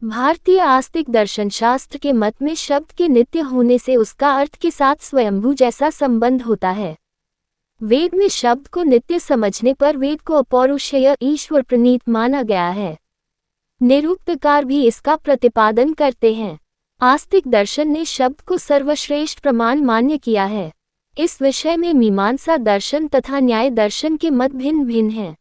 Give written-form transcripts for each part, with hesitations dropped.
भारतीय आस्तिक दर्शन शास्त्र के मत में शब्द के नित्य होने से उसका अर्थ के साथ स्वयंभू जैसा संबंध होता है। वेद में शब्द को नित्य समझने पर वेद को अपौरुषेय ईश्वर प्रणीत माना गया है। निरुक्तकार भी इसका प्रतिपादन करते हैं। आस्तिक दर्शन ने शब्द को सर्वश्रेष्ठ प्रमाण मान्य किया है। इस विषय में मीमांसा दर्शन तथा न्याय दर्शन के मत भिन्न भिन्न हैं।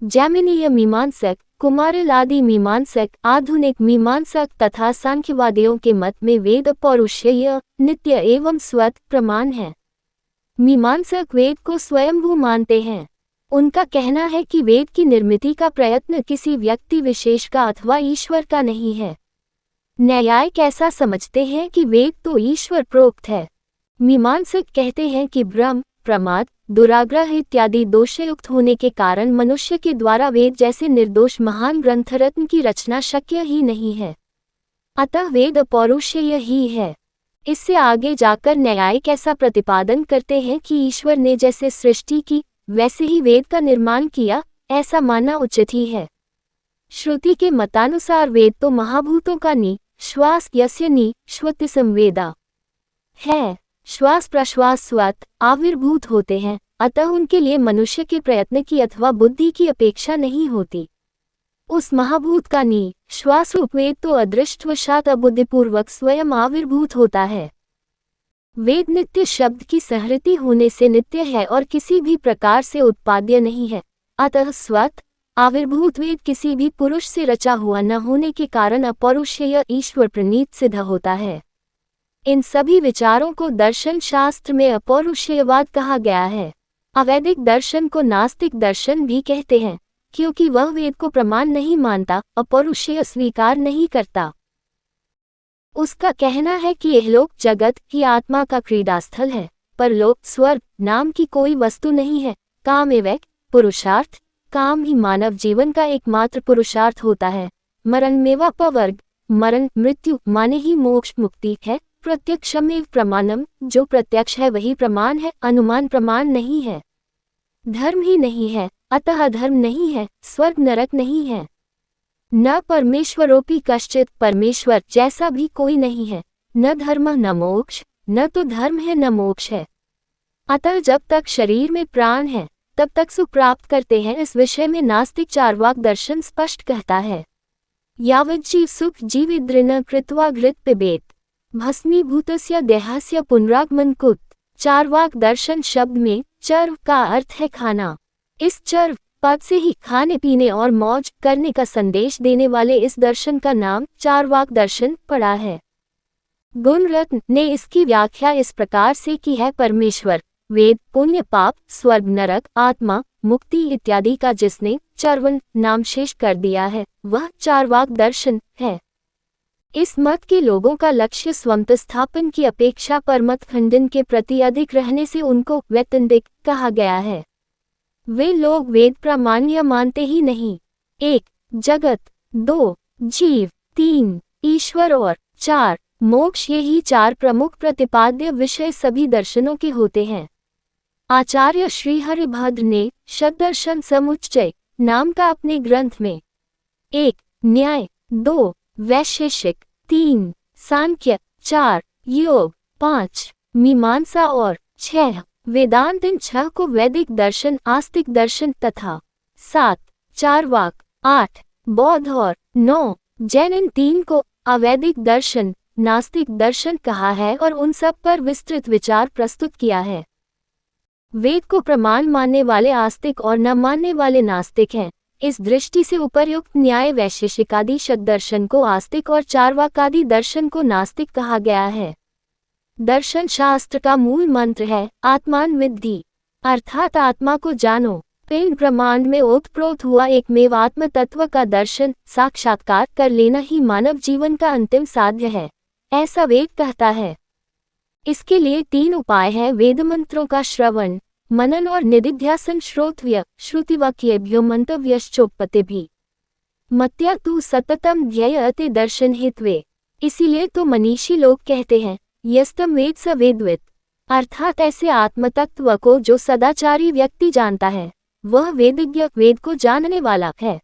जैमिनीय मीमांसक, कुमारिल आदि मीमांसक, आधुनिक मीमांसक तथा सांख्यवादियों के मत में वेद अपौरुषेय, नित्य एवं स्वत प्रमाण है। मीमांसक वेद को स्वयंभू मानते हैं। उनका कहना है कि वेद की निर्मिति का प्रयत्न किसी व्यक्ति विशेष का अथवा ईश्वर का नहीं है। न्यायिक ऐसा समझते हैं कि वेद तो ईश्वर प्रोक्त है। मीमांसक कहते हैं कि भ्रम, प्रमाद, दुराग्रह इत्यादि दोषयुक्त होने के कारण मनुष्य के द्वारा वेद जैसे निर्दोष महान ग्रंथरत्न की रचना शक्य ही नहीं है। अतः वेद अपौरुषेय ही है। इससे आगे जाकर न्यायिक ऐसा प्रतिपादन करते हैं कि ईश्वर ने जैसे सृष्टि की वैसे ही वेद का निर्माण किया, ऐसा मानना उचित ही है। श्रुति के मतानुसार वेद तो महाभूतों का नि श्वास यस्य नि श्वति संवेदा है। श्वास प्रश्वास स्वत आविर्भूत होते हैं, अतः उनके लिए मनुष्य के प्रयत्न की अथवा बुद्धि की अपेक्षा नहीं होती। उस महाभूत का नि श्वास रूप वेद तो अदृष्टवशात अबुद्धिपूर्वक स्वयं आविर्भूत होता है। वेद नित्य शब्द की संहृति होने से नित्य है और किसी भी प्रकार से उत्पाद्य नहीं है। अतः स्वत आविर्भूत वेद किसी भी पुरुष से रचा हुआ न होने के कारण अपौरुषेय ईश्वर प्रणीत सिद्ध होता है। इन सभी विचारों को दर्शन शास्त्र में अपौरुषेयवाद कहा गया है। अवैदिक दर्शन को नास्तिक दर्शन भी कहते हैं, क्योंकि वह वेद को प्रमाण नहीं मानता, अपौरुषेय स्वीकार नहीं करता। उसका कहना है कि इहलोक जगत ही आत्मा का क्रीडास्थल है, परलोक स्वर्ग नाम की कोई वस्तु नहीं है। काम एवं पुरुषार्थ, काम ही मानव जीवन का एकमात्र पुरुषार्थ होता है। मरण मेवा पवर्ग, मरण मृत्यु माने ही मोक्ष मुक्ति है। प्रत्यक्षमेव प्रमाणम, जो प्रत्यक्ष है वही प्रमाण है, अनुमान प्रमाण नहीं है। धर्म ही नहीं है, अतः अधर्म नहीं है, स्वर्ग नरक नहीं है। न परमेश्वरोपि कश्चित, परमेश्वर जैसा भी कोई नहीं है। न धर्म न मोक्ष, न तो धर्म है न मोक्ष है। अतः जब तक शरीर में प्राण है तब तक सुख प्राप्त करते हैं। इस विषय में नास्तिक चार्वाक दर्शन स्पष्ट कहता है, यावज् जीव सुख जीविदृन कृत्वा घृत पिबेत, भस्मीभूतस्य देहस्य पुनरागमन कुत। चार्वाक दर्शन शब्द में चर्व का अर्थ है खाना। इस चर्व पद से ही खाने पीने और मौज करने का संदेश देने वाले इस दर्शन का नाम चार्वाक दर्शन पड़ा है। गुणरत्न ने इसकी व्याख्या इस प्रकार से की है, परमेश्वर, वेद, पुण्य पाप, स्वर्ग नरक, आत्मा, मुक्ति इत्यादि का जिसने चर्वन नाम शेष कर दिया है, वह चार्वाक दर्शन है। इस मत के लोगों का लक्ष्य स्वमत स्थापन की अपेक्षा परमत खंडन के प्रति अधिक रहने से उनको वैतंदिक कहा गया है। वे लोग वेद प्रामाण्य मानते ही नहीं। 1. जगत, 2. जीव, 3. ईश्वर और 4. मोक्ष, यही 4 प्रमुख प्रतिपाद्य विषय सभी दर्शनों के होते हैं। आचार्य श्री हरिभद्र ने षड्दर्शन समुच्चय नाम का अपने ग्रंथ में 1. न्याय, 2. वैशेषिक, 3. सांख्य, 4. योग, 5. मीमांसा और 6. वेदांत। इन 6 को वैदिक दर्शन, आस्तिक दर्शन तथा 7. चार्वाक, 8. बौद्ध और 9. जैन, इन 3 को अवैदिक दर्शन, नास्तिक दर्शन कहा है और उन सब पर विस्तृत विचार प्रस्तुत किया है। वेद को प्रमाण मानने वाले आस्तिक और न मानने वाले नास्तिक हैं। इस दृष्टि से उपर्युक्त न्याय वैशेषिकादि षड्दर्शन को आस्तिक और चार्वाकादि दर्शन को नास्तिक कहा गया है। दर्शन शास्त्र का मूल मंत्र है आत्मान विद्धि, अर्थात आत्मा को जानो। पिंड ब्रह्मांड में ओतप्रोत हुआ एकमेव आत्म तत्व का दर्शन, साक्षात्कार कर लेना ही मानव जीवन का अंतिम साध्य है, ऐसा वेद कहता है। इसके लिए 3 उपाय हैं, वेद मंत्रों का श्रवण, मनन और निदिध्यासन, श्रोतव्य श्रुतिवाक्येभ्यो मंतव्यश्चोपते भी मत्या तु सततम ध्येयते दर्शन हेत्वे। इसीलिए तो मनीषी लोग कहते हैं यस्तम वेद स वेदवित्, अर्थात ऐसे आत्मतत्व को जो सदाचारी व्यक्ति जानता है वह वेदज्ञ, वेद को जानने वाला है।